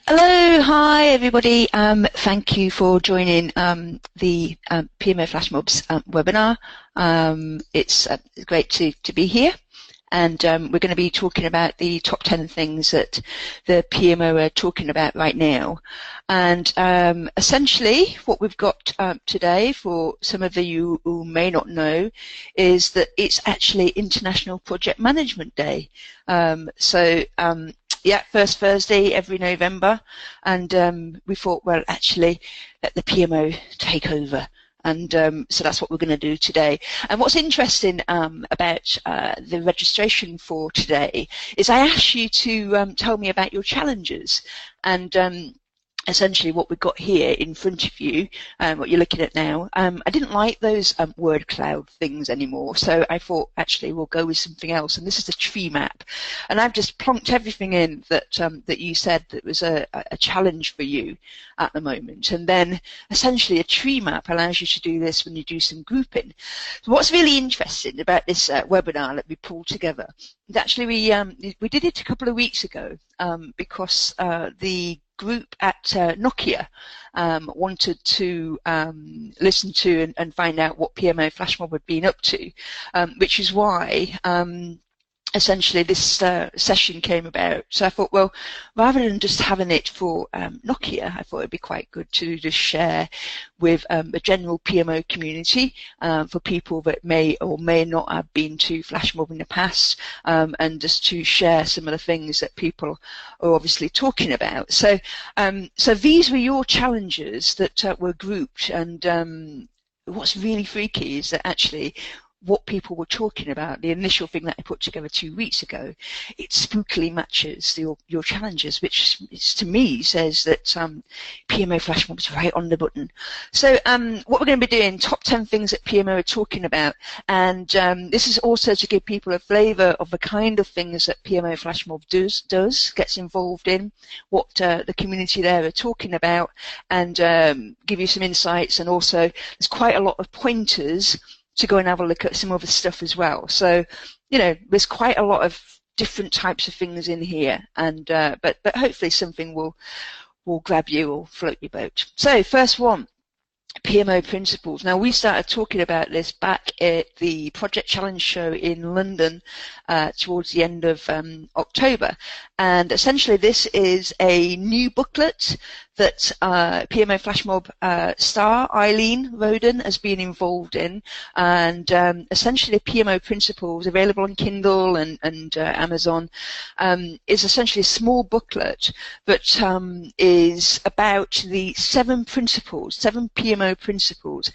Hello, hi everybody. Thank you for joining the PMO Flash Mobs webinar. It's great to be here, and we're going to be talking about the top 10 things that the PMO are talking about right now. And essentially what we've got today, for some of you who may not know, is that it's actually International Project Management Day. Yeah, first Thursday every November, and we thought, well, actually, let the PMO take over. And so that's what we're going to do today. And what's interesting about the registration for today is I asked you to tell me about your challenges. And essentially what we've got here in front of you, what you're looking at now, I didn't like those word cloud things anymore, so I thought actually we'll go with something else, and this is a tree map. And I've just plonked everything in that that you said that was a challenge for you at the moment, and then essentially a tree map allows you to do this when you do some grouping. So what's really interesting about this webinar that we pulled together is actually we did it a couple of weeks ago because the group at Nokia wanted to listen to and find out what PMO Flashmob had been up to, which is why essentially this session came about. So I thought, well, rather than just having it for Nokia, I thought it'd be quite good to just share with the general PMO community for people that may or may not have been to Flashmob in the past, and just to share some of the things that people are obviously talking about. So, so these were your challenges that were grouped, and what's really freaky is that actually what people were talking about, the initial thing that I put together 2 weeks ago, it spookily matches your challenges, which to me says that PMO Flashmob is right on the button. So what we're going to be doing, top 10 things that PMO are talking about, and this is also to give people a flavour of the kind of things that PMO Flashmob gets involved in, what the community there are talking about, and give you some insights, and also there's quite a lot of pointers to go and have a look at some other stuff as well. So, you know, there's quite a lot of different types of things in here, and but hopefully something will grab you or float your boat. So, first one, PMO principles. Now, we started talking about this back at the Project Challenge show in London towards the end of October, and essentially this is a new booklet that PMO Flashmob star Eileen Roden has been involved in, and essentially PMO Principles, available on Kindle and Amazon, is essentially a small booklet that is about the 7 principles, 7 PMO principles,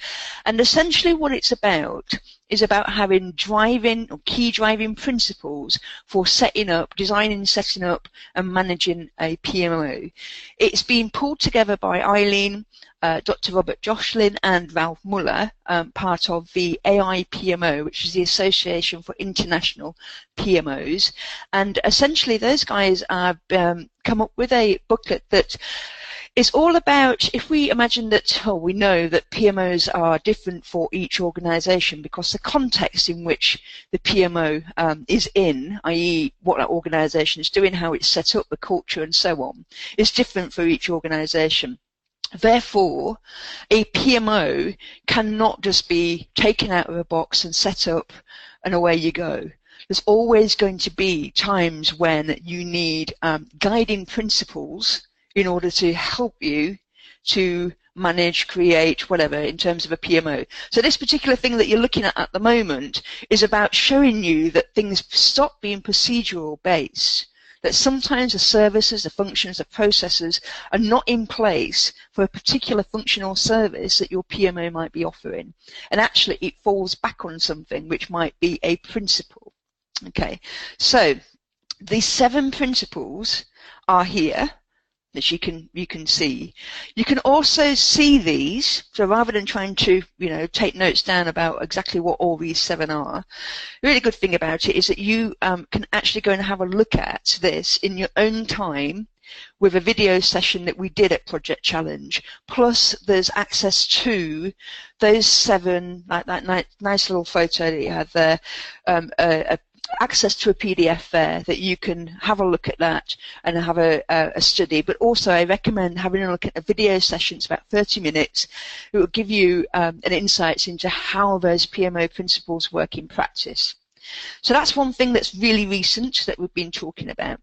and essentially what it's about is about having driving or key driving principles for setting up, designing, setting up and managing a PMO. It's been pulled together by Eileen, Dr. Robert Jocelyn and Ralph Muller, part of the AI PMO, which is the Association for International PMOs. And essentially those guys have come up with a booklet that is all about, if we imagine that, we know that PMOs are different for each organization because the context in which the PMO is in, i.e. what that organization is doing, how it's set up, the culture and so on, is different for each organization. Therefore, a PMO cannot just be taken out of a box and set up and away you go. There's always going to be times when you need guiding principles in order to help you to manage, create, whatever, in terms of a PMO. So this particular thing that you're looking at the moment is about showing you that things stop being procedural based, that sometimes the services, the functions, the processes are not in place for a particular function or service that your PMO might be offering. And actually it falls back on something which might be a principle. Okay, so these 7 principles are here, that you can see. You can also see these, so rather than trying to, you know, take notes down about exactly what all these 7 are, the really good thing about it is that you can actually go and have a look at this in your own time with a video session that we did at Project Challenge. Plus there's access to those 7, like that nice little photo that you have there, access to a PDF there that you can have a look at that and have a study. But also I recommend having a look at the video sessions, about 30 minutes. It will give you an insights into how those PMO principles work in practice. So that's one thing that's really recent that we've been talking about.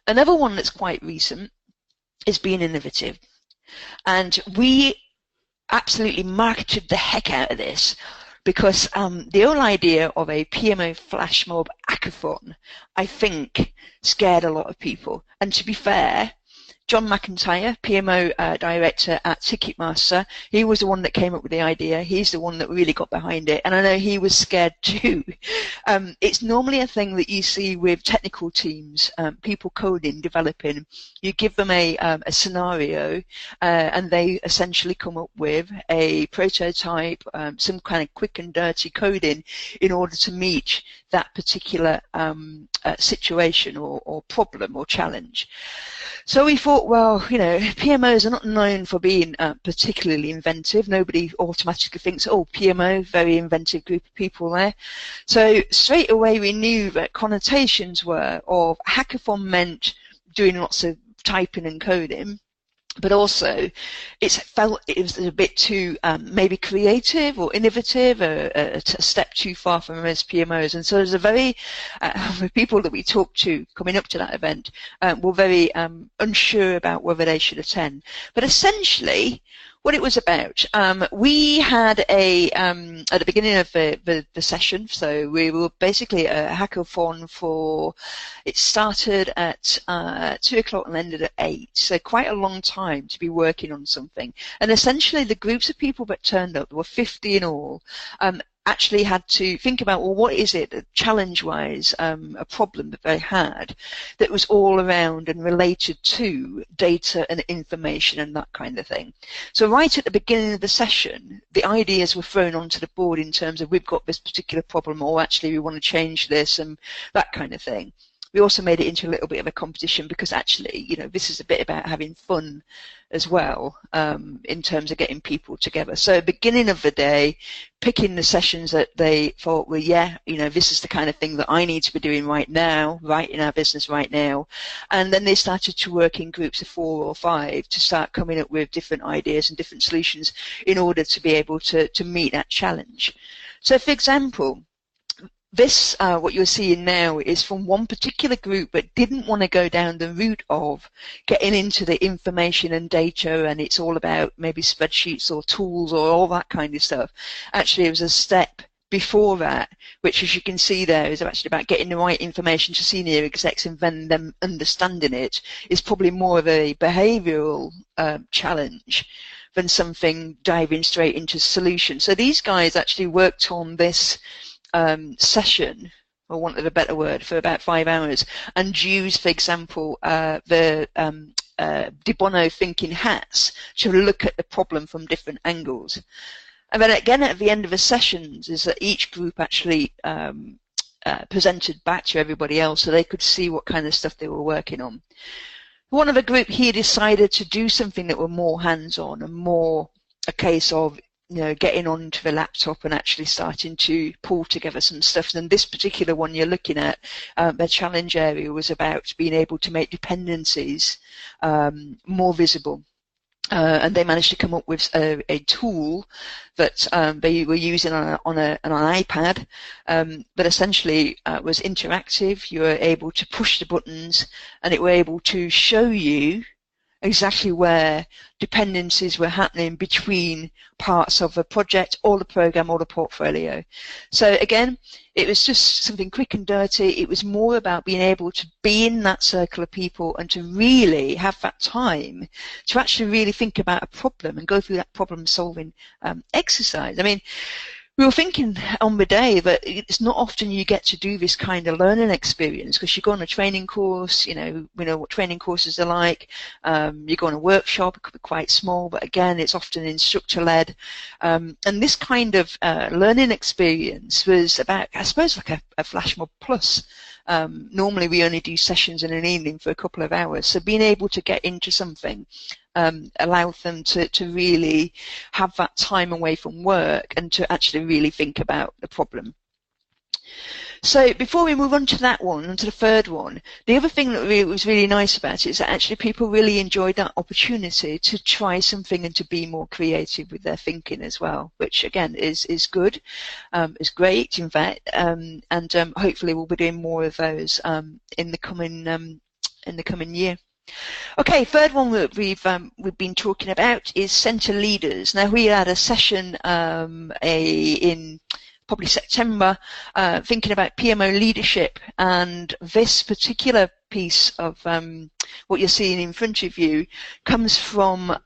Another one that's quite recent is being innovative. And we absolutely marketed the heck out of this, because the whole idea of a PMO flash mob hackathon, I think, scared a lot of people. And to be fair, John McIntyre, PMO director at Ticketmaster, he was the one that came up with the idea. He's the one that really got behind it. And I know he was scared too. It's normally a thing that you see with technical teams, people coding, developing. You give them a scenario and they essentially come up with a prototype, some kind of quick and dirty coding in order to meet that particular situation or problem or challenge. So we thought, well, you know, PMOs are not known for being particularly inventive. Nobody automatically thinks, oh, PMO, very inventive group of people there. So straight away we knew that connotations were of hackathon meant doing lots of typing and coding, but also it felt it was a bit too maybe creative or innovative, a step too far from most PMOs. And so there's a very, the people that we talked to coming up to that event were very unsure about whether they should attend. But essentially, what it was about, we had at the beginning of the session, so we were basically a hackathon it started at 2 o'clock and ended at 8, so quite a long time to be working on something. And essentially the groups of people that turned up, there were 50 in all, actually had to think about, well, what is it, challenge-wise, a problem that they had that was all around and related to data and information and that kind of thing. So right at the beginning of the session, the ideas were thrown onto the board in terms of, we've got this particular problem, or actually we want to change this and that kind of thing. We also made it into a little bit of a competition because actually, you know, this is a bit about having fun as well, in terms of getting people together. So beginning of the day, picking the sessions that they thought were, yeah, you know, this is the kind of thing that I need to be doing right now, right in our business right now. And then they started to work in groups of 4 or 5 to start coming up with different ideas and different solutions in order to be able to meet that challenge. So for example, this, what you're seeing now, is from one particular group that didn't want to go down the route of getting into the information and data, and it's all about maybe spreadsheets or tools or all that kind of stuff. Actually, it was a step before that, which, as you can see there, is actually about getting the right information to senior execs and then them understanding it, is probably more of a behavioural challenge than something diving straight into solution. So these guys actually worked on this session, or want of a better word, for about 5 hours, and used, for example, the De Bono thinking hats to look at the problem from different angles. And then again, at the end of the sessions, is that each group actually presented back to everybody else so they could see what kind of stuff they were working on. One of the group here decided to do something that were more hands-on and more a case of, you know, getting onto the laptop and actually starting to pull together some stuff. And this particular one you're looking at, the challenge area was about being able to make dependencies more visible. And they managed to come up with a tool that they were using on an iPad that essentially was interactive. You were able to push the buttons and it were able to show you exactly where dependencies were happening between parts of a project or the program or the portfolio. So again, it was just something quick and dirty. It was more about being able to be in that circle of people and to really have that time to actually really think about a problem and go through that problem solving exercise. I mean, we were thinking on the day that it's not often you get to do this kind of learning experience, because you go on a training course, you know what training courses are like, you go on a workshop, it could be quite small, but again, it's often instructor-led. And this kind of learning experience was about, I suppose, like a flash mob plus. Normally we only do sessions in an evening for a couple of hours, so being able to get into something allowed them to really have that time away from work and to actually really think about the problem. So before we move on to that one, on to the third one, the other thing that was really nice about it is that actually people really enjoyed that opportunity to try something and to be more creative with their thinking as well, which again is good, is great in fact, and hopefully we'll be doing more of those in the coming year. Okay, third one that we've been talking about is centre leaders. Now we had a session in probably September, thinking about PMO leadership, and this particular piece of what you're seeing in front of you comes from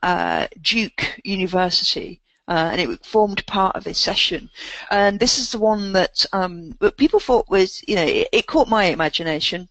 Duke University. And it formed part of this session, and this is the one that people thought was, it caught my imagination.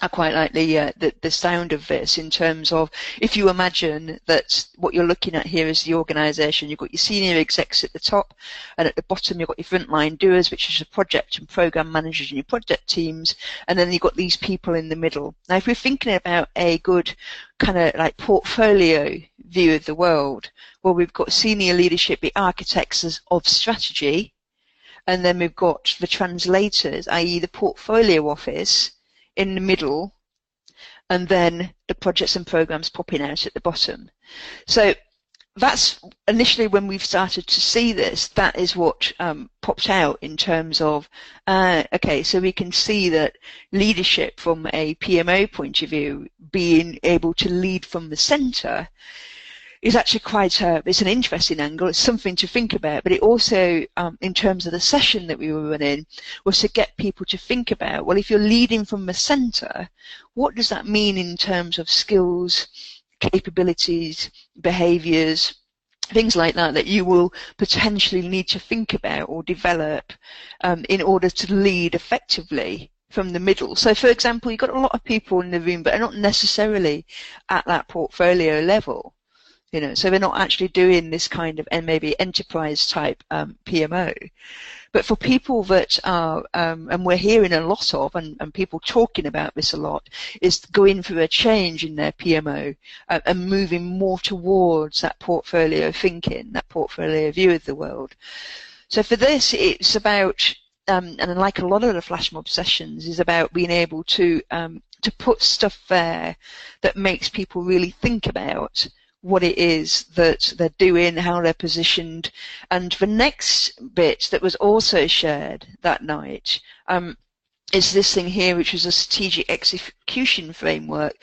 I quite like the sound of this, in terms of, if you imagine that what you're looking at here is the organisation, you've got your senior execs at the top, and at the bottom you've got your frontline doers, which is your project and programme managers and your project teams, and then you've got these people in the middle. Now if we're thinking about a good kind of like portfolio view of the world, well, we've got senior leadership, the architects of strategy, and then we've got the translators, i.e. the portfolio office, in the middle, and then the projects and programs popping out at the bottom. So that's initially when we've started to see this, that is what popped out in terms of, okay, so we can see that leadership from a PMO point of view, being able to lead from the centre, is actually quite it's an interesting angle. It's something to think about, but it also, in terms of the session that we were running, was to get people to think about, well, if you're leading from the centre, what does that mean in terms of skills, capabilities, behaviours, things like that, that you will potentially need to think about or develop in order to lead effectively from the middle. So for example, you've got a lot of people in the room, but are not necessarily at that portfolio level. So we're not actually doing this kind of, and maybe enterprise type PMO. But for people that are, and we're hearing a lot of, and people talking about this a lot, is going through a change in their PMO and moving more towards that portfolio thinking, that portfolio view of the world. So for this, it's about, and like a lot of the flash mob sessions, is about being able to put stuff there that makes people really think about what it is that they're doing, how they're positioned. And the next bit that was also shared that night is this thing here, which is a strategic execution framework,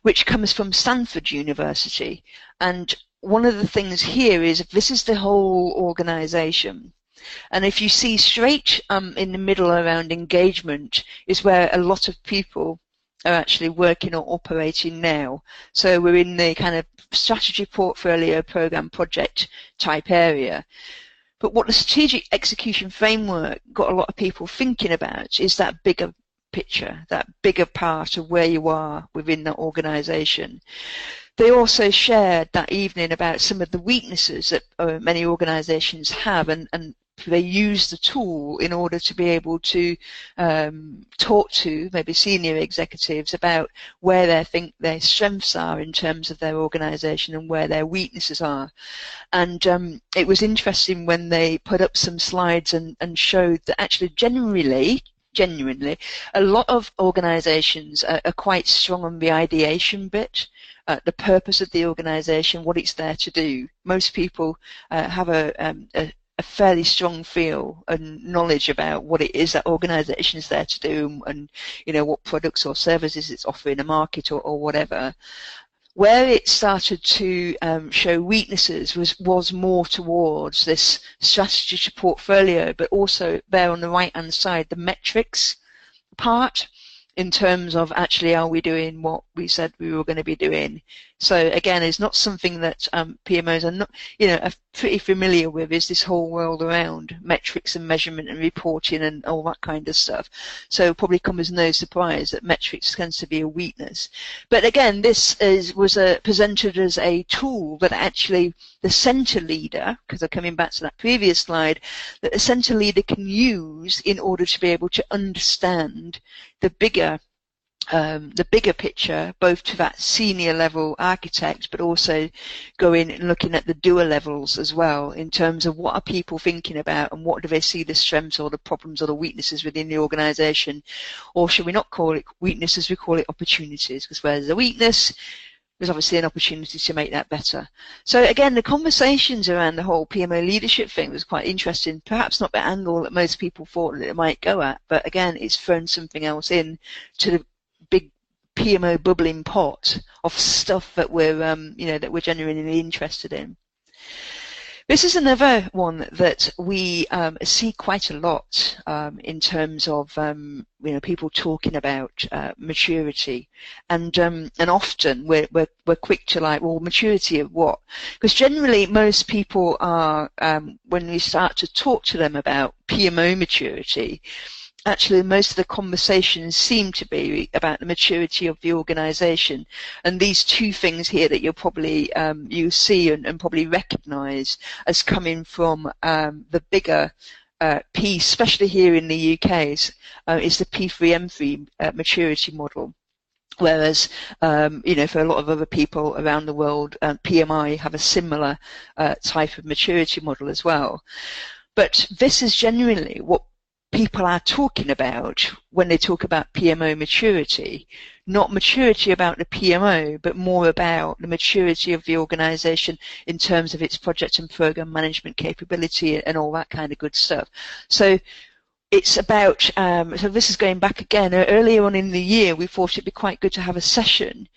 which comes from Stanford University. And one of the things here is, this is the whole organization. And if you see straight in the middle around engagement is where a lot of people are actually working or operating now. So we're in the kind of strategy, portfolio, program, project type area. But what the strategic execution framework got a lot of people thinking about is that bigger picture, that bigger part of where you are within that organization. They also shared that evening about some of the weaknesses that many organizations have, and they use the tool in order to be able to talk to maybe senior executives about where they think their strengths are in terms of their organisation and where their weaknesses are. And it was interesting when they put up some slides and showed that actually genuinely, a lot of organisations are quite strong on the ideation bit, the purpose of the organisation, what it's there to do. Most people have a fairly strong feel and knowledge about what it is that organisation is there to do, and what products or services it's offering a market or whatever. Where it started to show weaknesses was more towards this strategy to portfolio, but also there on the right hand side, the metrics part, in terms of actually, are we doing what we said we were going to be doing? So again, it's not something that PMOs are not, are pretty familiar with, is this whole world around metrics and measurement and reporting and all that kind of stuff. So probably come as no surprise that metrics tends to be a weakness. But again, this was presented as a tool that actually the centre leader, because I'm coming back to that previous slide, that the centre leader can use in order to be able to understand the bigger the bigger picture, both to that senior level architect, but also going and looking at the doer levels as well, in terms of what are people thinking about and what do they see the strengths or the problems or the weaknesses within the organization. Or should we not call it weaknesses, we call it opportunities, because where there's a weakness, there's obviously an opportunity to make that better. So again, the conversations around the whole PMO leadership thing was quite interesting. Perhaps not the angle that most people thought that it might go at, but again, it's thrown something else in to the big PMO bubbling pot of stuff that we're, that we're genuinely interested in. This is another one that we see quite a lot in terms of people talking about maturity, and often we're quick to like, well, maturity of what? Because generally most people are when we start to talk to them about PMO maturity, actually most of the conversations seem to be about the maturity of the organization, and these two things here that you'll probably you see and probably recognize as coming from the bigger piece, especially here in the UK, is the P3M3 maturity model. Whereas, for a lot of other people around the world, PMI have a similar type of maturity model as well. But this is genuinely what people are talking about when they talk about PMO maturity, not maturity about the PMO, but more about the maturity of the organization in terms of its project and program management capability and all that kind of good stuff. So it's about, so this is going back again, earlier on in the year, we thought it'd be quite good to have a session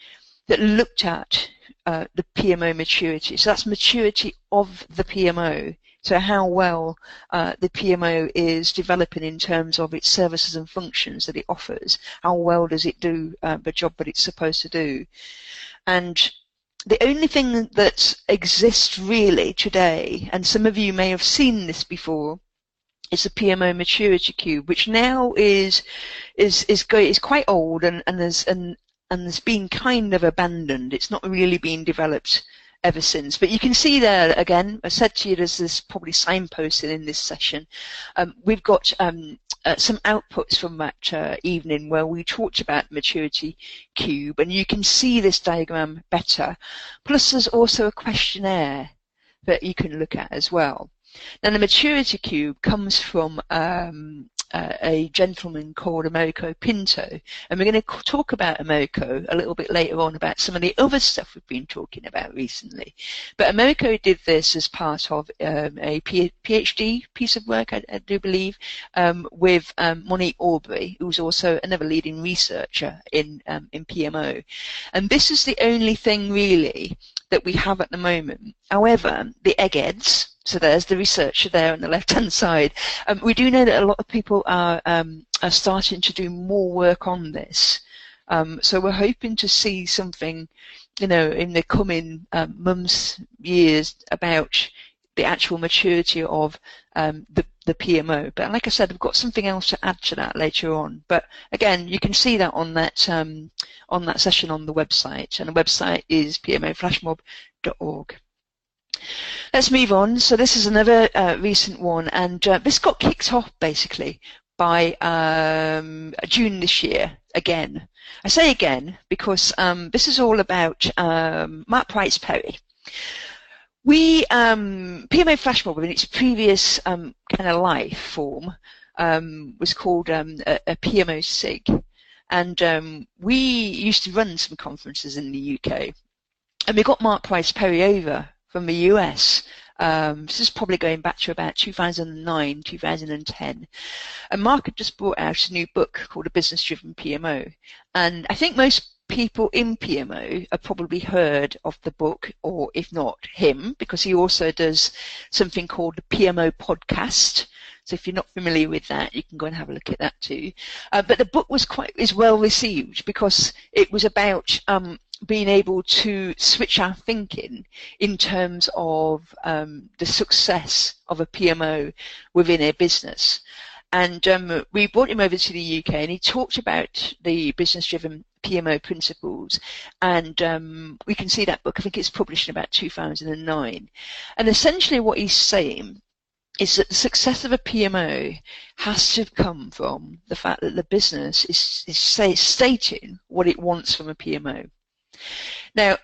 that looked at the PMO maturity. So that's maturity of the PMO. So how well the PMO is developing in terms of its services and functions that it offers. How well does it do the job that it's supposed to do? And the only thing that exists really today, and some of you may have seen this before, is the PMO Maturity Cube, which now is quite old and has been kind of abandoned. It's not really been developed ever since. But you can see there, again, I said to you, there's probably signposting in this session. We've got some outputs from that evening where we talked about Maturity Cube, and you can see this diagram better. Plus there's also a questionnaire that you can look at as well. Now the Maturity Cube comes from a gentleman called Americo Pinto, and we're going to talk about Americo a little bit later on about some of the other stuff we've been talking about recently. But Americo did this as part of a PhD piece of work, I do believe, with Monique Aubrey, who's also another leading researcher in PMO. And this is the only thing really that we have at the moment. However, the eggheads, so there's the researcher there on the left-hand side. We do know that a lot of people are starting to do more work on this. So we're hoping to see something, in the coming months, years, about the actual maturity of the PMO. But like I said, I've got something else to add to that later on. But again, you can see that on that session on the website, and the website is pmoflashmob.org. Let's move on. So this is another recent one, and this got kicked off basically by June this year again. I say again because this is all about Mark Price Perry. We, PMO Flashmob in its previous kind of life form was called a PMO SIG, and we used to run some conferences in the UK, and we got Mark Price Perry over from the US. This is probably going back to about 2009, 2010. And Mark had just brought out a new book called A Business Driven PMO. And I think most people in PMO have probably heard of the book, or if not him, because he also does something called the PMO podcast. So if you're not familiar with that, you can go and have a look at that too. But the book is well received because it was about being able to switch our thinking in terms of the success of a PMO within a business. And we brought him over to the UK, and he talked about the business-driven PMO principles, and we can see that book. I think it's published in about 2009. And essentially what he's saying is that the success of a PMO has to come from the fact that the business is stating what it wants from a PMO. Now,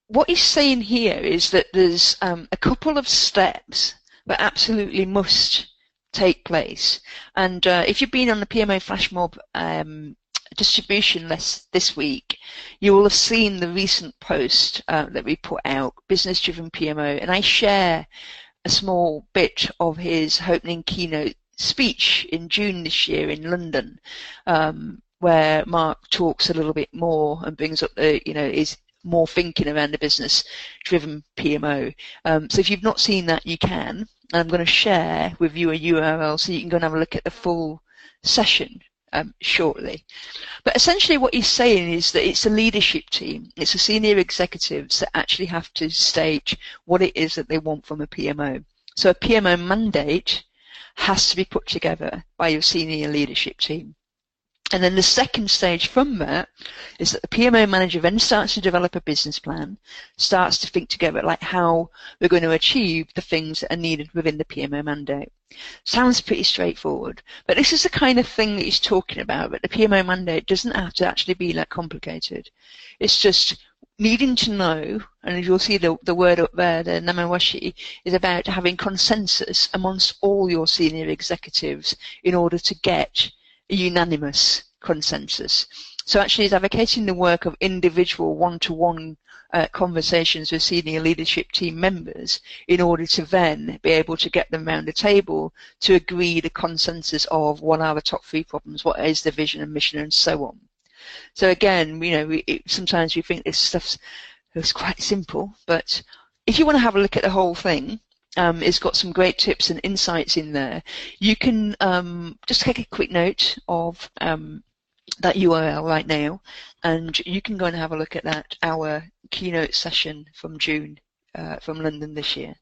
what he's saying here is that there's a couple of steps that absolutely must take place. And if you've been on the PMO Flash Mob distribution list this week, you will have seen the recent post that we put out, Business Driven PMO, and I share a small bit of his opening keynote speech in June this year in London, where Mark talks a little bit more and brings up the, his more thinking around the business driven PMO. So if you've not seen that, you can. And I'm going to share with you a URL so you can go and have a look at the full session shortly. But essentially what he's saying is that it's a leadership team, it's the senior executives that actually have to state what it is that they want from a PMO. So a PMO mandate has to be put together by your senior leadership team. And then the second stage from that is that the PMO manager then starts to develop a business plan, starts to think together like how we're going to achieve the things that are needed within the PMO mandate. Sounds pretty straightforward, but this is the kind of thing that he's talking about, but the PMO mandate doesn't have to actually be that complicated. It's just needing to know, and you'll see the word up there, the namawashi, is about having consensus amongst all your senior executives in order to get a unanimous consensus. So actually it's advocating the work of individual one-to-one conversations with senior leadership team members in order to then be able to get them around the table to agree the consensus of what are the top 3 problems, what is the vision and mission, and so on. So again, sometimes we think this stuff's quite simple, but if you want to have a look at the whole thing, it's got some great tips and insights in there. You can just take a quick note of that URL right now, and you can go and have a look at that, our keynote session from June from London this year.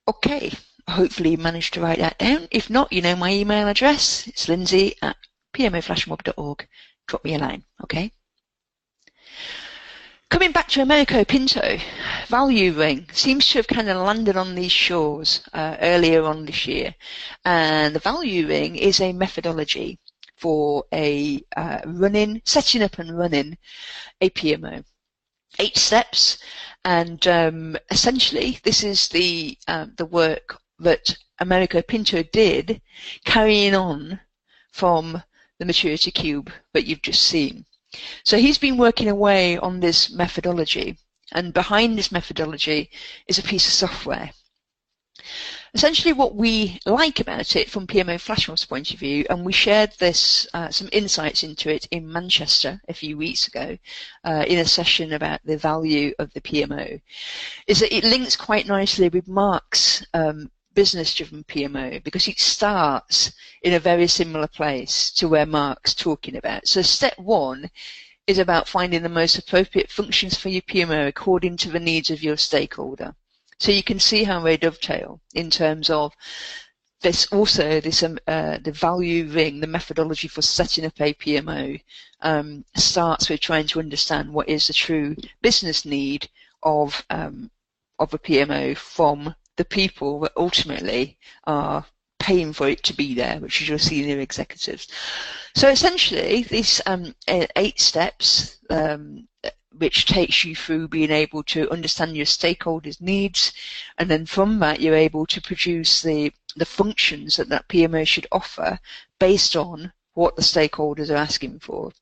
Okay, hopefully you managed to write that down. If not, you know my email address. It's lindsay@pmoflashmob.org. Drop me a line, okay? Coming back to Americo Pinto, value ring seems to have kind of landed on these shores earlier on this year. And the value ring is a methodology for setting up and running a PMO. 8 steps, and essentially this is the work that Americo Pinto did, carrying on from the Maturity Cube that you've just seen. So he's been working away on this methodology, and behind this methodology is a piece of software. Essentially what we like about it from PMO Flashmob's point of view, and we shared this some insights into it in Manchester a few weeks ago in a session about the value of the PMO, is that it links quite nicely with Mark's business-driven PMO, because it starts in a very similar place to where Mark's talking about. So step 1 is about finding the most appropriate functions for your PMO according to the needs of your stakeholder. So you can see how they dovetail in terms of this. Also, the value ring, the methodology for setting up a PMO, starts with trying to understand what is the true business need of a PMO from the people that ultimately are paying for it to be there, which is your senior executives. So essentially, these 8 steps, which takes you through being able to understand your stakeholders' needs, and then from that you're able to produce the functions that PMO should offer based on what the stakeholders are asking for.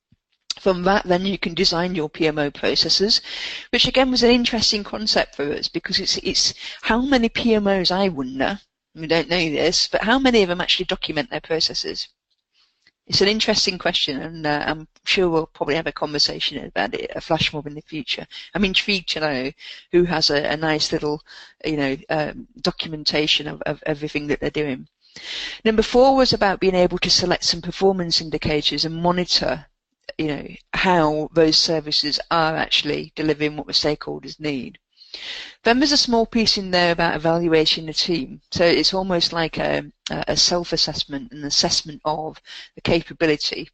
From that, then you can design your PMO processes, which again was an interesting concept for us, because it's how many PMOs, I wonder, we don't know this, but how many of them actually document their processes? It's an interesting question, and I'm sure we'll probably have a conversation about it at Flash Mob in the future. I'm intrigued to know who has a nice little, documentation of everything that they're doing. Number 4 was about being able to select some performance indicators and monitor how those services are actually delivering what the stakeholders need. Then there's a small piece in there about evaluating the team. So it's almost like a self-assessment, an assessment of the capability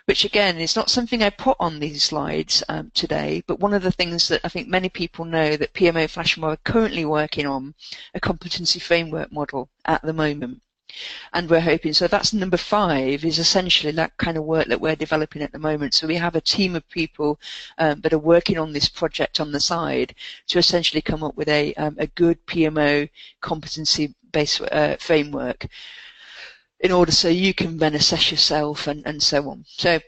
which again is not something I put on these slides today, but one of the things that I think many people know that PMO Flashmob are currently working on a competency framework model at the moment. And we're hoping, so that's number 5, is essentially that kind of work that we're developing at the moment. So we have a team of people that are working on this project on the side to essentially come up with a good PMO competency-based framework in order so you can then assess yourself and so on. So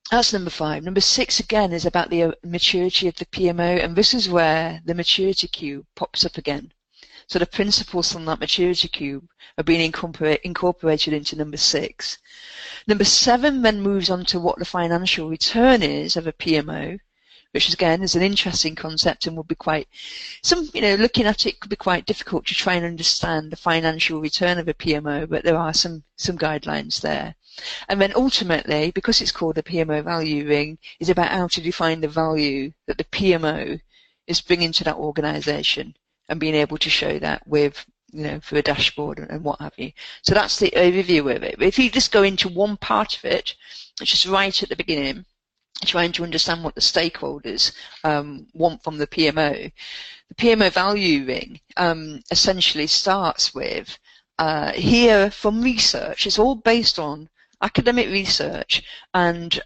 that's number 5. Number 6, again, is about the maturity of the PMO, and this is where the maturity cube pops up again. So the principles from that maturity cube are being incorporated into number 6. Number 7 then moves on to what the financial return is of a PMO, which again is an interesting concept and would be quite, looking at it could be quite difficult to try and understand the financial return of a PMO, but there are some guidelines there. And then ultimately, because it's called the PMO value ring, is about how to define the value that the PMO is bringing to that organization, and being able to show that with, through a dashboard and what have you. So that's the overview of it. But if you just go into one part of it, which is right at the beginning, trying to understand what the stakeholders want from the PMO value ring essentially starts with, here from research, it's all based on academic research and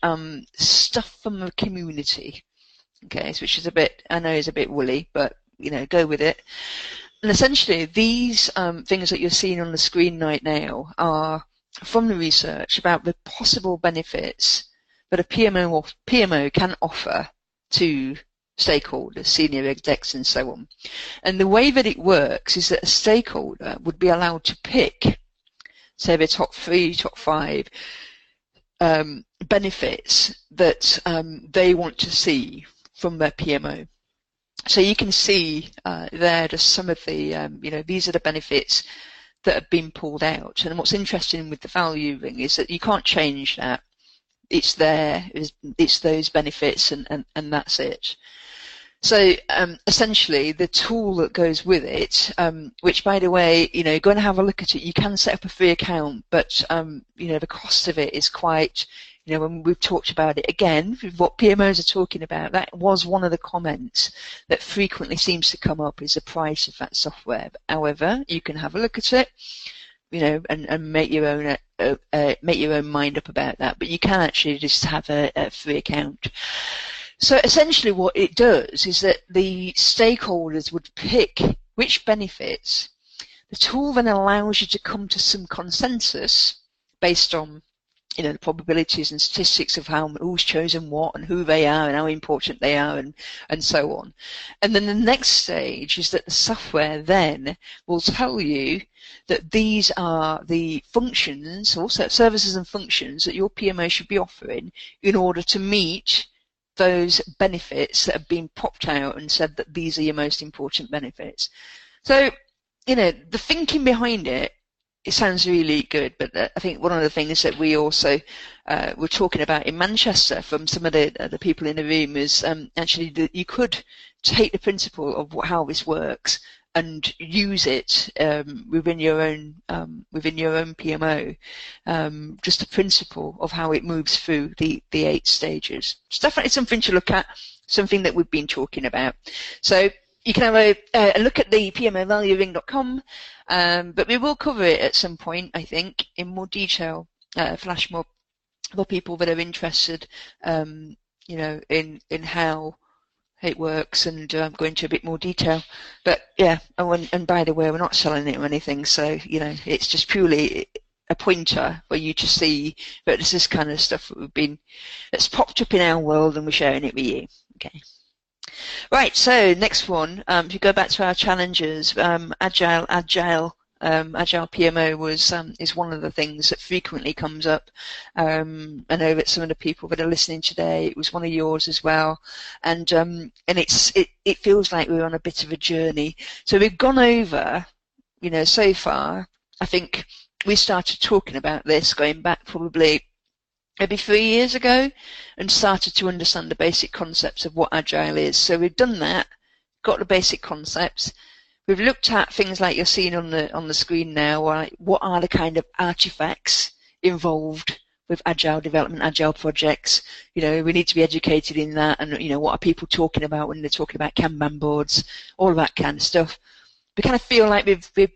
stuff from the community. Okay, so which is I know is a bit woolly, but go with it. And essentially, these things that you're seeing on the screen right now are from the research about the possible benefits that a PMO can offer to stakeholders, senior execs, and so on. And the way that it works is that a stakeholder would be allowed to pick, say, the top 3, top 5 benefits that they want to see from their PMO. So you can see there just some of the, these are the benefits that have been pulled out. And what's interesting with the value ring is that you can't change that. It's there, it's those benefits, and that's it. So essentially, the tool that goes with it, which, by the way, go and have a look at it. You can set up a free account, but the cost of it is quite. When we've talked about it again, what PMOs are talking about, that was one of the comments that frequently seems to come up is the price of that software. But however, you can have a look at it, and make your own mind up about that. But you can actually just have a free account. So essentially what it does is that the stakeholders would pick which benefits. The tool then allows you to come to some consensus based on the probabilities and statistics of who's chosen what and who they are and how important they are and so on. And then the next stage is that the software then will tell you that these are the functions, also services and functions that your PMO should be offering in order to meet those benefits that have been popped out and said that these are your most important benefits. So, the thinking behind it sounds really good, but I think one of the things that we also were talking about in Manchester from some of the people in the room is actually that you could take the principle of how this works and use it within your own PMO, just the principle of how it moves through the 8 stages. It's definitely something to look at, something that we've been talking about. So you can have a look at the PMOvaluering.com, but we will cover it at some point, I think, in more detail, flash mob for people that are interested, in how it works and go into a bit more detail. But yeah, and by the way, we're not selling it or anything, so it's just purely a pointer for you to see that this is kind of stuff that's popped up in our world, and we're sharing it with you. Okay. Right, so next one, if you go back to our challenges, Agile PMO is one of the things that frequently comes up. I know that some of the people that are listening today, it was one of yours as well, and it feels like we're on a bit of a journey. So we've gone over, so far. I think we started talking about this going back probably maybe 3 years ago, and started to understand the basic concepts of what Agile is. So we've done that, got the basic concepts. We've looked at things like you're seeing on the screen now, like what are the kind of artifacts involved with agile development, agile projects. You know, we need to be educated in that, and you know, what are people talking about when they're talking about Kanban boards, all of that kind of stuff. We kind of feel like we're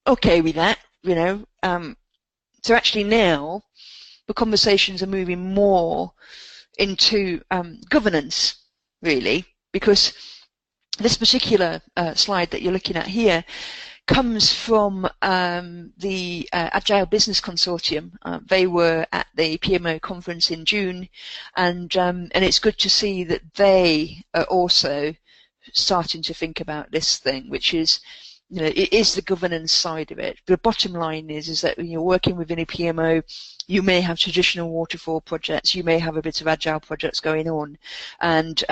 okay with that, you know. So actually now the conversations are moving more into governance, really, because this particular slide that you're looking at here comes from the Agile Business Consortium. They were at the PMO conference in June, and it's good to see that they are also starting to think about this thing, which is, you know, it is the governance side of it. The bottom line is that when you're working within a PMO, you may have traditional waterfall projects, you may have a bit of agile projects going on, and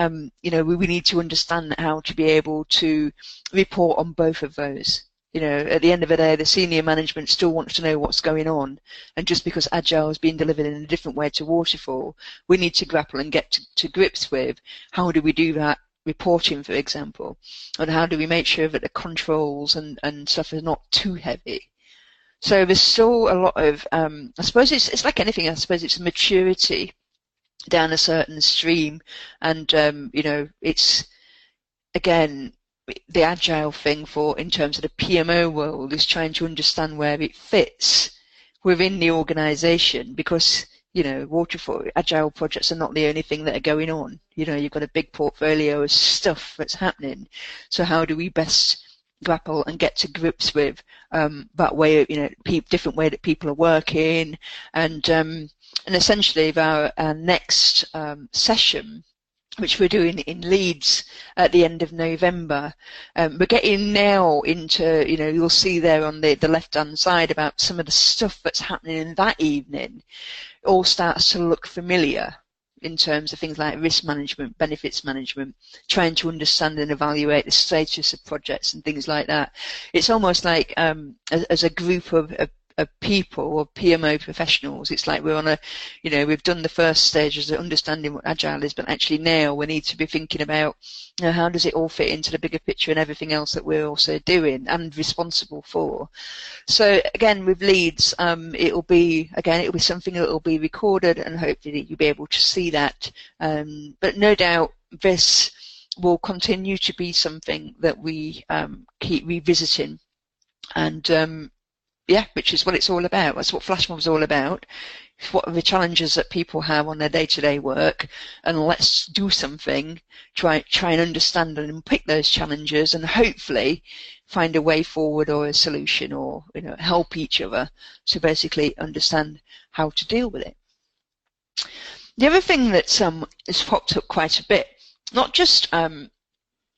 you know, we need to understand how to be able to report on both of those. You know, at the end of the day, the senior management still wants to know what's going on, and just because agile is being delivered in a different way to waterfall, we need to grapple and get to grips with how do we do that reporting, for example, and how do we make sure that the controls and stuff is not too heavy. So there's still a lot of, I suppose it's like anything, I suppose it's maturity down a certain stream, and you know, it's, again, the agile thing in terms of the PMO world is trying to understand where it fits within the organization, because, you know, waterfall agile projects are not the only thing that are going on. You know, you've got a big portfolio of stuff that's happening. So how do we best grapple and get to grips with that way, you know, different way that people are working, and essentially our next session, which we're doing in Leeds at the end of November. We're getting now into, you know, you'll see there on the left-hand side about some of the stuff that's happening in that evening. It all starts to look familiar in terms of things like risk management, benefits management, trying to understand and evaluate the status of projects and things like that. It's almost like as a group of people or PMO professionals, it's like we're on a, you know, we've done the first stages of understanding what agile is, but actually now we need to be thinking about, you know, how does it all fit into the bigger picture and everything else that we're also doing and responsible for. So again, with Leeds, it'll be something that will be recorded, and hopefully you'll be able to see that. But no doubt this will continue to be something that we keep revisiting, and yeah, which is what it's all about. That's what Flashmob's all about. What are the challenges that people have on their day-to-day work, and let's do something, try and understand and pick those challenges, and hopefully find a way forward or a solution, or, you know, help each other to basically understand how to deal with it. The other thing that's has popped up quite a bit, not just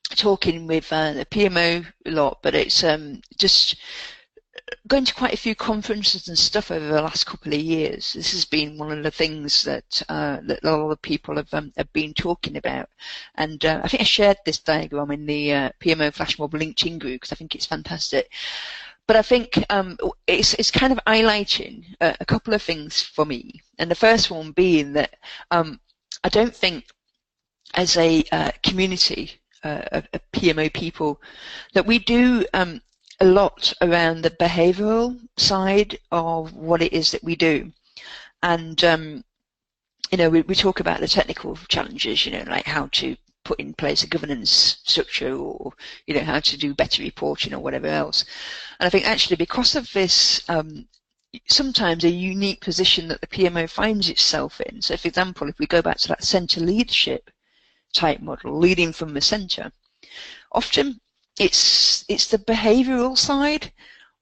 talking with the PMO a lot, but it's just going to quite a few conferences and stuff over the last couple of years. This has been one of the things that that a lot of people have been talking about, and I think I shared this diagram in the PMO Flashmob LinkedIn group because I think it's fantastic. But I think it's kind of highlighting a couple of things for me, and the first one being that I don't think as a community of PMO people that we do a lot around the behavioural side of what it is that we do. And, you know, we talk about the technical challenges, you know, like how to put in place a governance structure, or, you know, how to do better reporting or whatever else. And I think actually because of this, sometimes a unique position that the PMO finds itself in. So for example, if we go back to that centre leadership type model, leading from the centre, often it's the behavioural side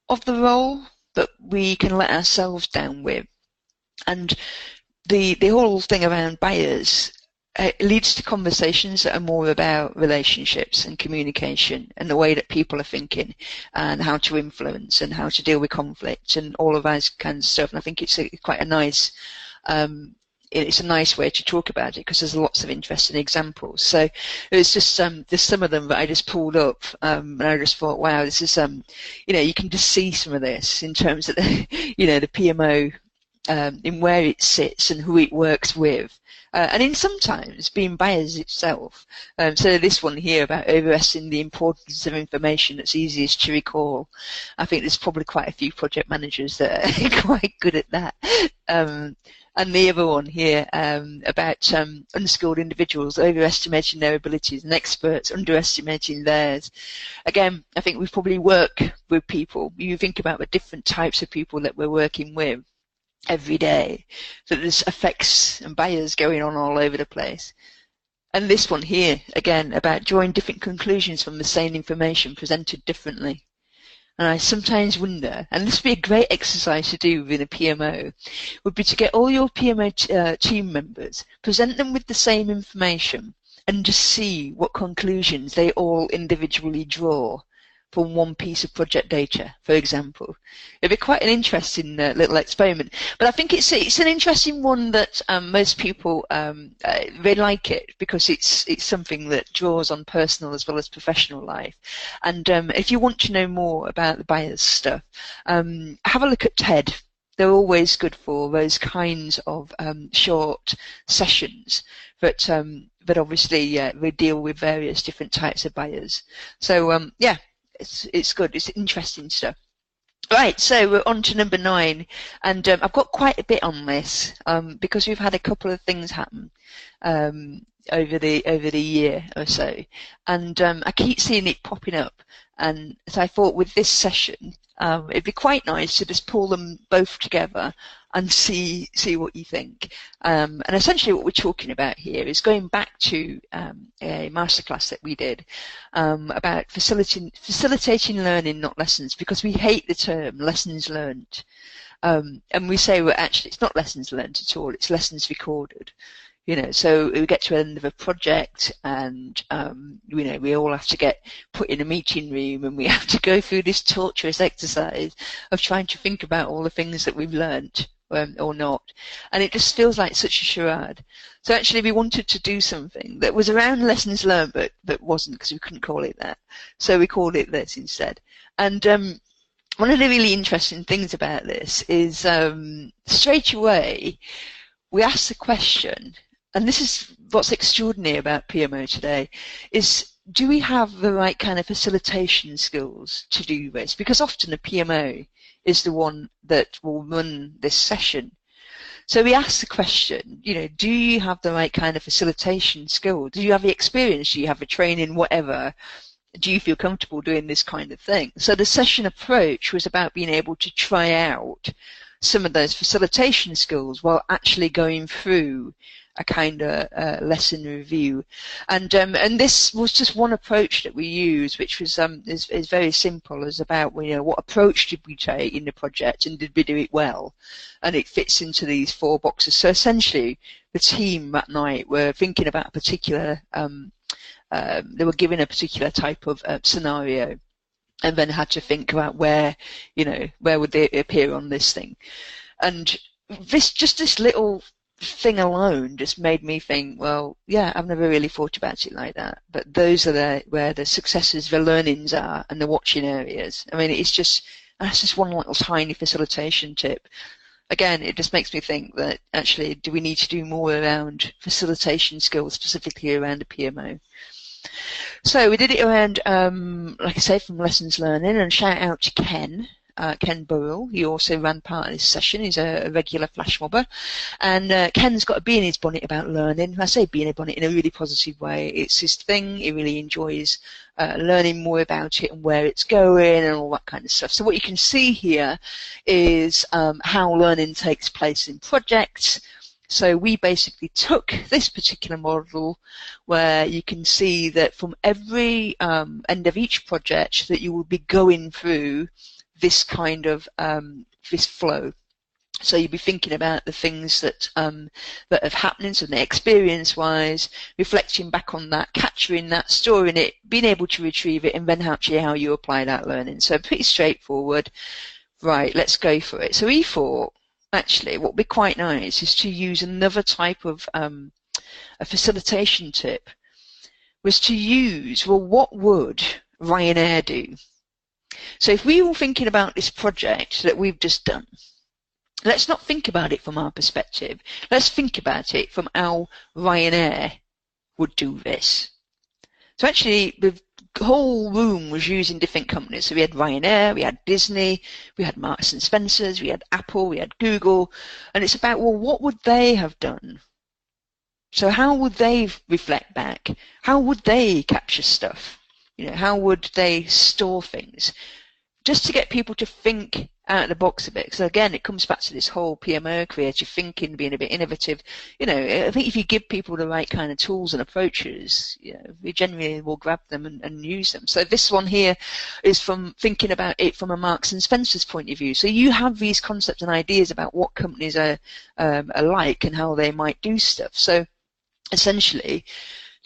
of the role that we can let ourselves down with, and the whole thing around buyers leads to conversations that are more about relationships and communication and the way that people are thinking and how to influence and how to deal with conflict and all of that kind of stuff. And I think it's quite a nice it's a nice way to talk about it because there's lots of interesting examples. So it's just there's some of them that I just pulled up, and I just thought, wow, this is you know, you can just see some of this in terms of the, you know, the PMO in where it sits and who it works with, and in sometimes being buyers itself. So this one here about overestimating the importance of information that's easiest to recall. I think there's probably quite a few project managers that are quite good at that. And the other one here about unskilled individuals overestimating their abilities and experts underestimating theirs. Again, I think we probably work with people. You think about the different types of people that we're working with every day. So there's effects and bias going on all over the place. And this one here, again, about drawing different conclusions from the same information presented differently. And I sometimes wonder, and this would be a great exercise to do within a PMO, would be to get all your PMO team members, present them with the same information, and just see what conclusions they all individually draw from one piece of project data, for example. It'd be quite an interesting little experiment. But I think it's an interesting one that most people they like it because it's something that draws on personal as well as professional life. And if you want to know more about the bias stuff, have a look at TED. They're always good for those kinds of short sessions, but obviously they deal with various different types of bias. So yeah. It's good. It's interesting stuff. Right, so we're on to number 9, and I've got quite a bit on this because we've had a couple of things happen over the year or so, and I keep seeing it popping up. And so I thought with this session, it'd be quite nice to just pull them both together and see what you think. And essentially what we're talking about here is going back to a masterclass that we did about facilitating learning, not lessons, because we hate the term lessons learned. And we say, well, actually, it's not lessons learned at all, it's lessons recorded. You know, so we get to the end of a project and, you know, we all have to get put in a meeting room and we have to go through this torturous exercise of trying to think about all the things that we've learned or not. And it just feels like such a charade. So actually we wanted to do something that was around lessons learned, but wasn't, because we couldn't call it that. So we called it this instead. And one of the really interesting things about this is straight away we asked the question, and this is what's extraordinary about PMO today, is do we have the right kind of facilitation skills to do this? Because often a PMO is the one that will run this session. So we asked the question, you know, do you have the right kind of facilitation skill? Do you have the experience? Do you have the training, whatever? Do you feel comfortable doing this kind of thing? So the session approach was about being able to try out some of those facilitation skills while actually going through a kind of lesson review, and this was just one approach that we used, which was is very simple. As about, you know, what approach did we take in the project and did we do it well, and it fits into these 4 boxes. So essentially, the team that night were thinking about a particular, they were given a particular type of scenario, and then had to think about where, you know, where would they appear on this thing, and this little thing alone just made me think, well, yeah, I've never really thought about it like that. But those are where the successes, the learnings are, and the watching areas. I mean, that's just one little tiny facilitation tip. Again, it just makes me think that actually, do we need to do more around facilitation skills, specifically around the PMO? So we did it around, like I say, from lessons learning, and shout out to Ken Burrell. He also ran part of this session. He's a regular flash mobber, and Ken's got a bee in his bonnet about learning. I say bee in a bonnet in a really positive way. It's his thing. He really enjoys learning more about it and where it's going and all that kind of stuff. So what you can see here is how learning takes place in projects. So we basically took this particular model where you can see that from every end of each project that you will be going through this kind of this flow. So you'll be thinking about the things that that have happened, so the experience-wise, reflecting back on that, capturing that, storing it, being able to retrieve it, and then actually how you apply that learning. So pretty straightforward. Right, let's go for it. So we thought, actually, what would be quite nice is to use another type of a facilitation tip, was to use, well, what would Ryanair do? So if we were thinking about this project that we've just done, let's not think about it from our perspective. Let's think about it from how Ryanair would do this. So actually, we've whole room was using different companies. So we had Ryanair, we had Disney, we had Marks and Spencer's, we had Apple, we had Google, and it's about, well, what would they have done? So how would they reflect back? How would they capture stuff? How would they store things? Just to get people to think out of the box a bit. So again, it comes back to this whole PMO, creative thinking, being a bit innovative. I think if you give people the right kind of tools and approaches, they generally will grab them and use them. So this one here is from thinking about it from a Marks and Spencer's point of view. So you have these concepts and ideas about what companies are like and how they might do stuff. So essentially,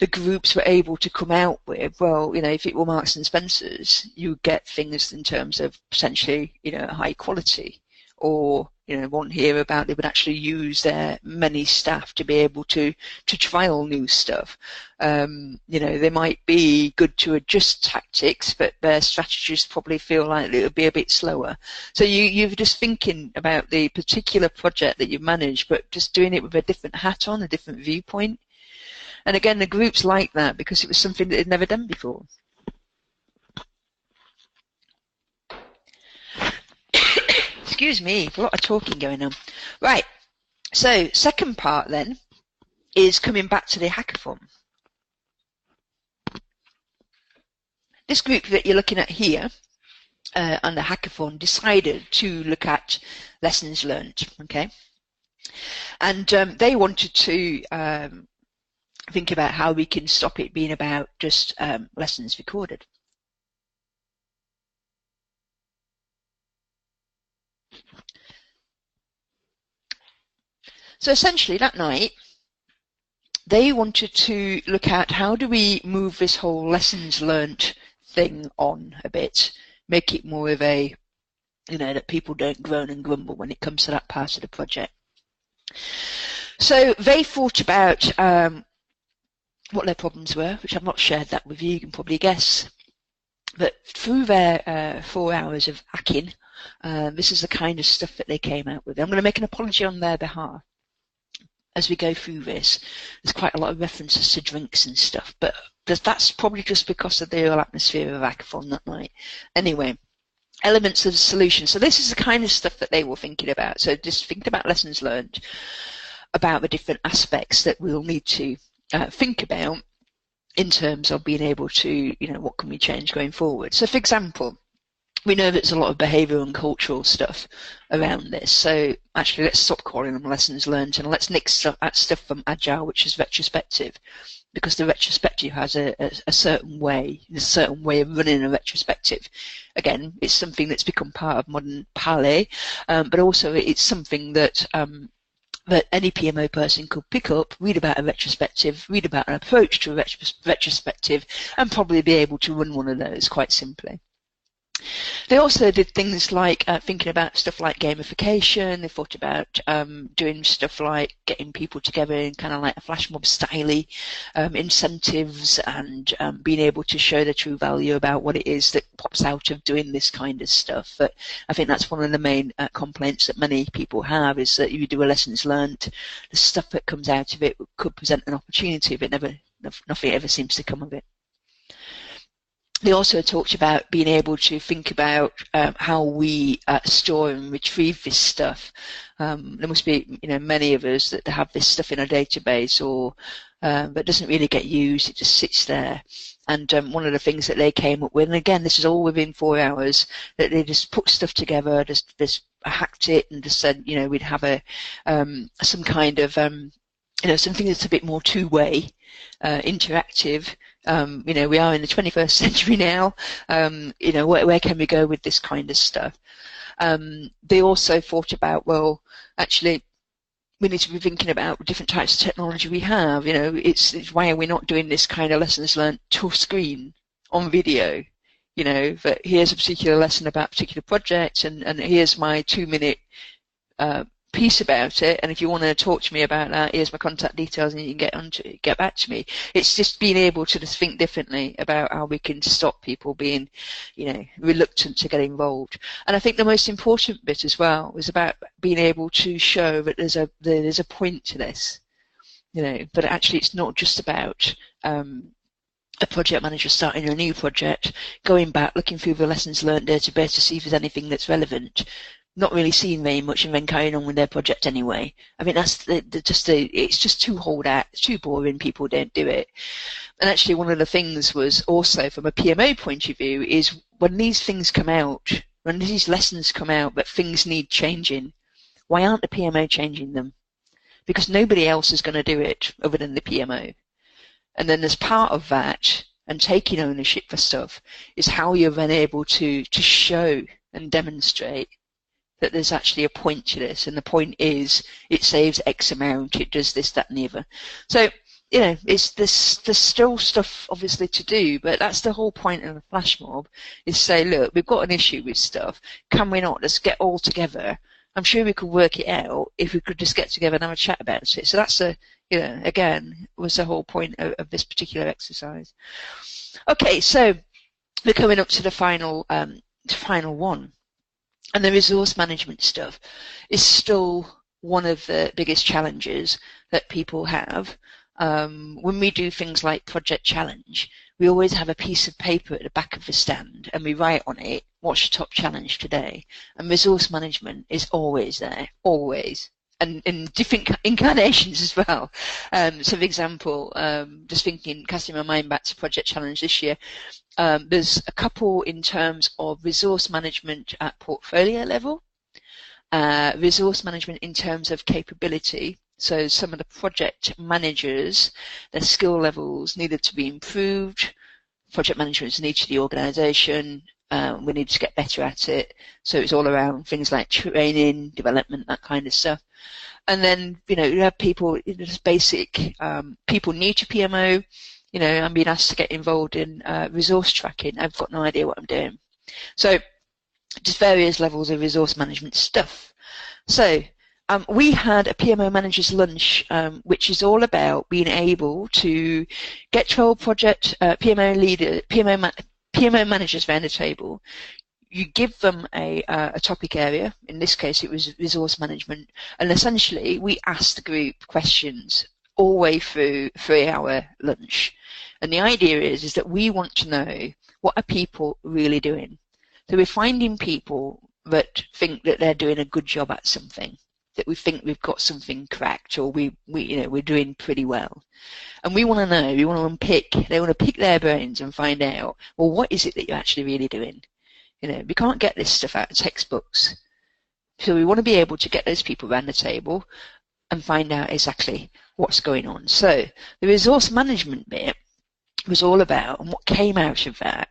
the groups were able to come out with, well, if it were Marks and Spencer's, you get things in terms of potentially, high quality, or, one here about they would actually use their many staff to be able to trial new stuff. They might be good to adjust tactics, but their strategists probably feel like it would be a bit slower. So you're just thinking about the particular project that you manage, but just doing it with a different hat on, a different viewpoint. And again, the groups like that because it was something that they'd never done before. Excuse me, a lot of talking going on. Right, so second part then is coming back to the hackathon. This group that you're looking at here on the hackathon decided to look at lessons learned, okay? And they wanted to think about how we can stop it being about just lessons recorded. So essentially that night, they wanted to look at how do we move this whole lessons learned thing on a bit, make it more of a, that people don't groan and grumble when it comes to that part of the project. So they thought about what their problems were, which I've not shared that with you, you can probably guess. But through their 4 hours of hacking, this is the kind of stuff that they came out with. I'm going to make an apology on their behalf. As we go through this, there's quite a lot of references to drinks and stuff, but that's probably just because of the whole atmosphere of hackathon that night. Anyway, elements of the solution. So this is the kind of stuff that they were thinking about. So just thinking about lessons learned, about the different aspects that we'll need to think about in terms of being able to, what can we change going forward. So for example, we know there's a lot of behavioural and cultural stuff around this. So actually let's stop calling them lessons learned and let's nix stuff from Agile, which is retrospective, because the retrospective has a certain way of running a retrospective. Again, it's something that's become part of modern parley, but also it's something that that any PMO person could pick up, read about a retrospective, read about an approach to a retrospective, and probably be able to run one of those quite simply. They also did things like thinking about stuff like gamification. They thought about doing stuff like getting people together in kind of like a flash mob style incentives and being able to show the true value about what it is that pops out of doing this kind of stuff. But I think that's one of the main complaints that many people have, is that you do a lessons learned, the stuff that comes out of it could present an opportunity, but nothing ever seems to come of it. They also talked about being able to think about how we store and retrieve this stuff. There must be, many of us that have this stuff in a database, or but doesn't really get used. It just sits there. And one of the things that they came up with, and again, this is all within 4 hours, that they just put stuff together, just hacked it, and just said, we'd have a some kind of something that's a bit more two-way, interactive. We are in the 21st century now. Where can we go with this kind of stuff? They also thought about, well, actually, we need to be thinking about different types of technology we have. It's why are we not doing this kind of lessons learned to screen on video? That here's a particular lesson about a particular project, and here's my 2-minute piece about it, and if you want to talk to me about that, here's my contact details and you can get back to me. It's just being able to just think differently about how we can stop people being reluctant to get involved. And I think the most important bit as well was about being able to show that there's a point to this, but actually it's not just about a project manager starting a new project, going back, looking through the lessons learned database to see if there's anything that's relevant, not really seeing very much, and then carrying on with their project anyway. I mean, that's it's just too hold out, it's too boring, people don't do it. And actually one of the things was also from a PMO point of view is when these things come out, when these lessons come out that things need changing, why aren't the PMO changing them? Because nobody else is going to do it other than the PMO. And then as part of that, and taking ownership for stuff, is how you're then able to show and demonstrate that there's actually a point to this. And the point is it saves X amount, it does this, that, and the other. So, you know, there's still stuff obviously to do, but that's the whole point of the flash mob, is say, look, we've got an issue with stuff. Can we not just get all together? I'm sure we could work it out if we could just get together and have a chat about it. So that's you know, again, was the whole point of this particular exercise. Okay, so we're coming up to the final one. And the resource management stuff is still one of the biggest challenges that people have. When we do things like Project Challenge, we always have a piece of paper at the back of the stand and we write on it, what's your top challenge today? And resource management is always there, always. And in different incarnations as well. So for example, just casting my mind back to Project Challenge this year, there's a couple in terms of resource management at portfolio level, resource management in terms of capability. So some of the project managers, their skill levels needed to be improved. Project management is new to the organisation. We need to get better at it. So it's all around things like training, development, that kind of stuff. And then, you know, you have people, just basic people new to PMO. You know, I'm being asked to get involved in resource tracking. I've got no idea what I'm doing. So just various levels of resource management stuff. So we had a PMO Managers Lunch, which is all about being able to get 12 project PMO managers around the table. You give them a topic area. In this case, it was resource management. And essentially, we asked the group questions all the way through 3-hour lunch. And the idea is that we want to know, what are people really doing? So we're finding people that think that they're doing a good job at something, that we think we've got something cracked, or we're doing pretty well. And we want to know, we want to unpick, they want to pick their brains and find out, well, what is it that you're actually really doing? You know, we can't get this stuff out of textbooks. So we want to be able to get those people around the table and find out exactly what's going on. So the resource management bit was all about, and what came out of that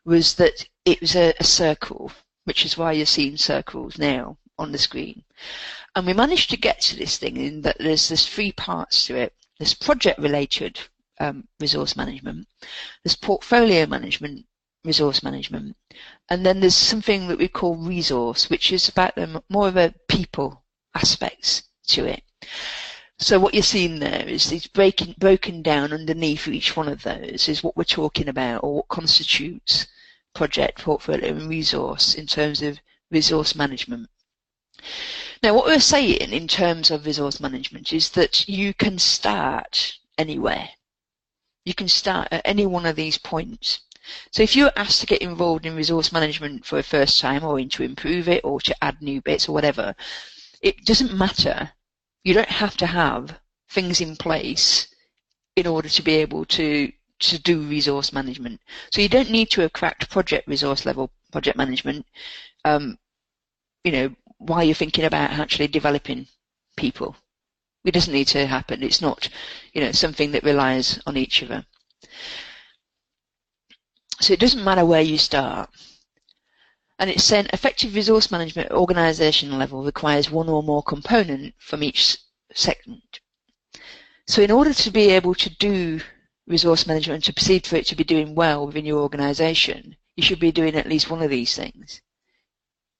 was that it was a circle, which is why you're seeing circles now on the screen. And we managed to get to this thing in that there's 3 parts to it. There's project-related resource management, there's portfolio management, resource management, and then there's something that we call resource, which is about more of a people aspects to it. So what you're seeing there is these broken down underneath each one of those is what we're talking about, or what constitutes project, portfolio, and resource in terms of resource management. Now, what we're saying in terms of resource management is that you can start anywhere. You can start at any one of these points. So if you're asked to get involved in resource management for the first time, or to improve it, or to add new bits or whatever, it doesn't matter. You don't have to have things in place in order to be able to do resource management. So you don't need to have cracked project resource level project management, you know, while you're thinking about actually developing people. It doesn't need to happen. It's not, you know, something that relies on each other. So it doesn't matter where you start. And it's saying effective resource management at organizational level requires one or more component from each segment. So in order to be able to do resource management and to perceive for it to be doing well within your organization, you should be doing at least one of these things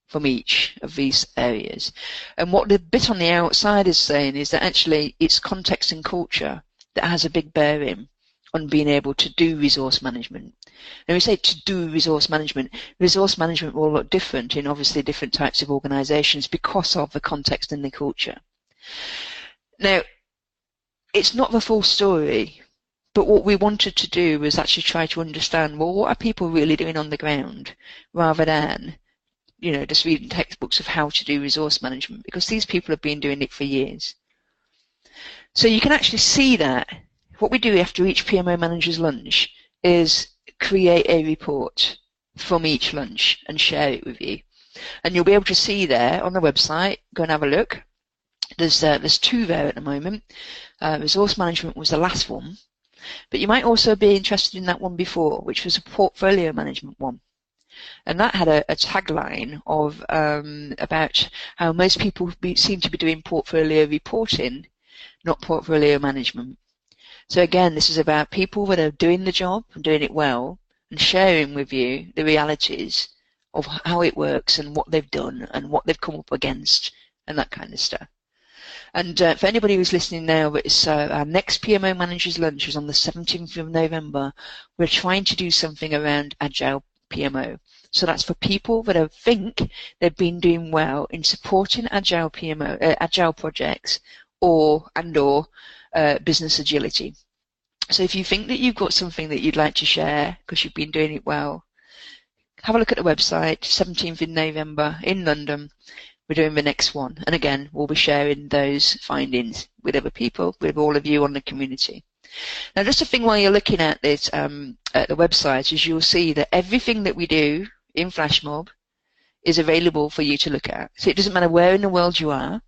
from each of these areas. And what the bit on the outside is saying is that actually it's context and culture that has a big bearing on being able to do resource management. And we say to do resource management will look different in obviously different types of organizations because of the context and the culture. Now, it's not the full story, But what we wanted to do was actually try to understand, well, what are people really doing on the ground, rather than, just reading textbooks of how to do resource management, because these people have been doing it for years. So you can actually see that what we do after each PMO Managers Lunch is create a report from each lunch and share it with you. And you'll be able to see there on the website, go and have a look. There's 2 there at the moment. Resource management was the last one, but you might also be interested in that one before, which was a portfolio management one. And that had a tagline of about how most people seem to be doing portfolio reporting, not portfolio management. So again, this is about people that are doing the job and doing it well and sharing with you the realities of how it works and what they've done and what they've come up against and that kind of stuff. And for anybody who's listening now, it's our next PMO Managers Lunch is on the 17th of November. We're trying to do something around Agile PMO. So that's for people that think they've been doing well in supporting Agile PMO, Agile projects or business agility. So if you think that you've got something that you'd like to share because you've been doing it well, have a look at the website, 17th in November in London. We're doing the next one. And again, we'll be sharing those findings with other people, with all of you on the community. Now, just a thing while you're looking at this, at the website, is you'll see that everything that we do in Flashmob is available for you to look at. So it doesn't matter where in the world you are,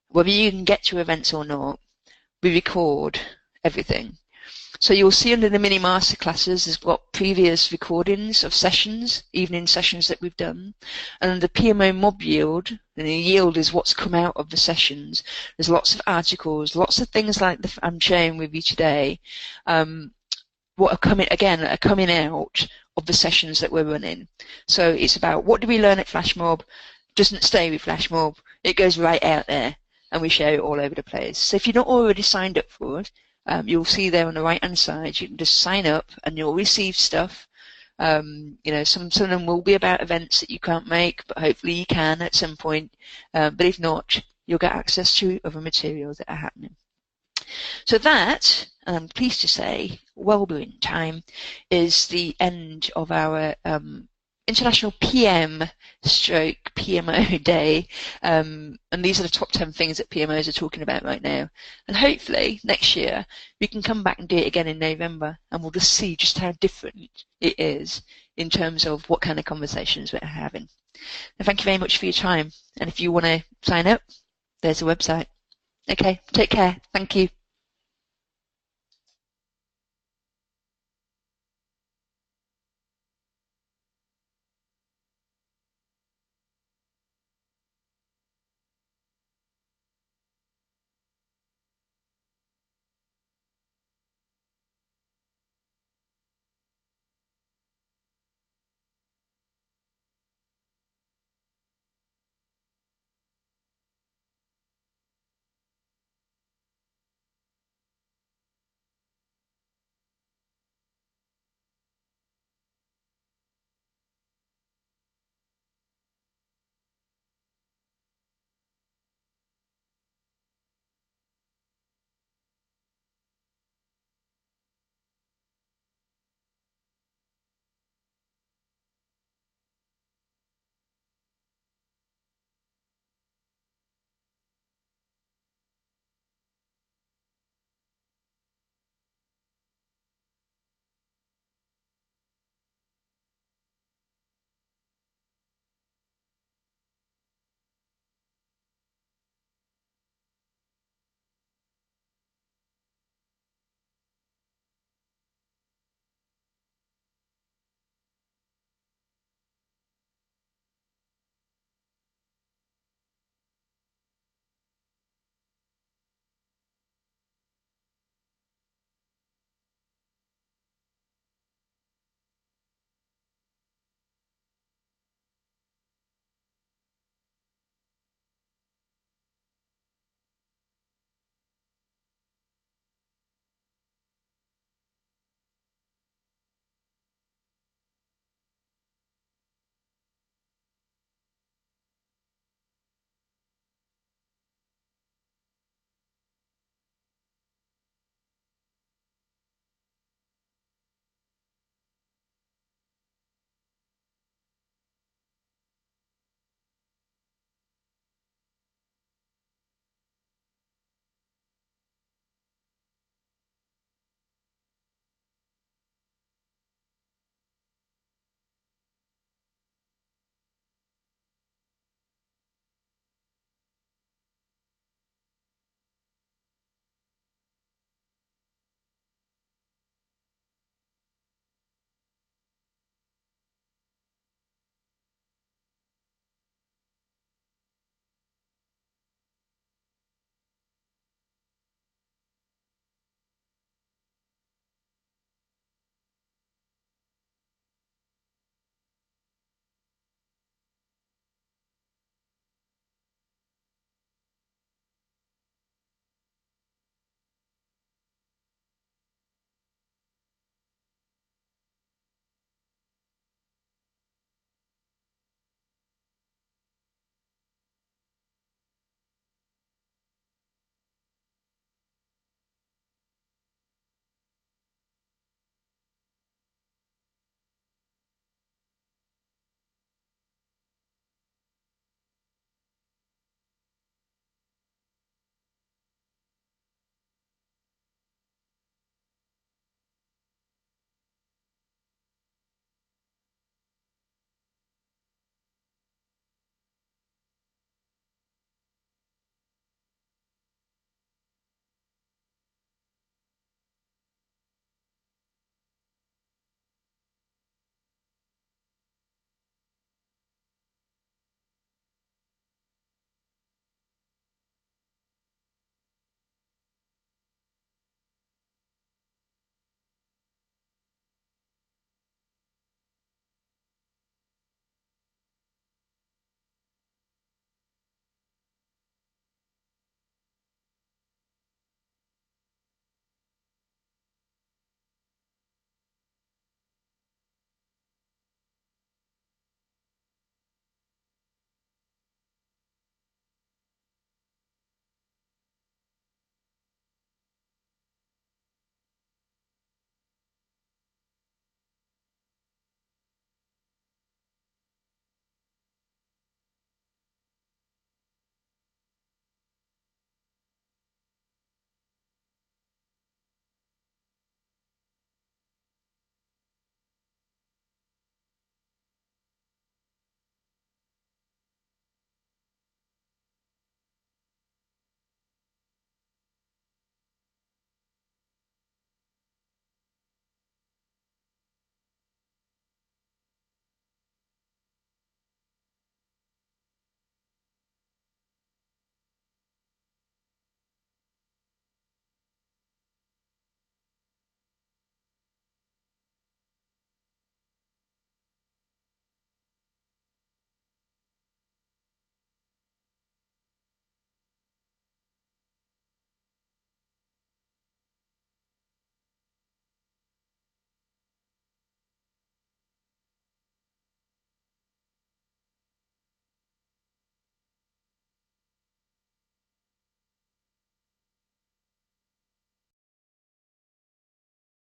whether you can get to events or not, we record everything. So you'll see under the mini masterclasses, there's got previous recordings of sessions, evening sessions that we've done. And the PMO mob yield, and the yield is what's come out of the sessions. There's lots of articles, lots of things like I'm sharing with you today, what are coming out of the sessions that we're running. So it's about what do we learn at Flashmob, doesn't stay with Flashmob, it goes right out there, and we share it all over the place. So if you're not already signed up for it, you'll see there on the right hand side, you can just sign up and you'll receive stuff. Some of them will be about events that you can't make, but hopefully you can at some point. But if not, you'll get access to other materials that are happening. So that, and I'm pleased to say, Wellbeing Time is the end of our International PM/PMO Day, and these are the top 10 things that PMOs are talking about right now. And hopefully next year we can come back and do it again in November, and we'll just see just how different it is in terms of what kind of conversations we're having. And thank you very much for your time. And if you want to sign up, there's a website. Okay, take care. Thank you.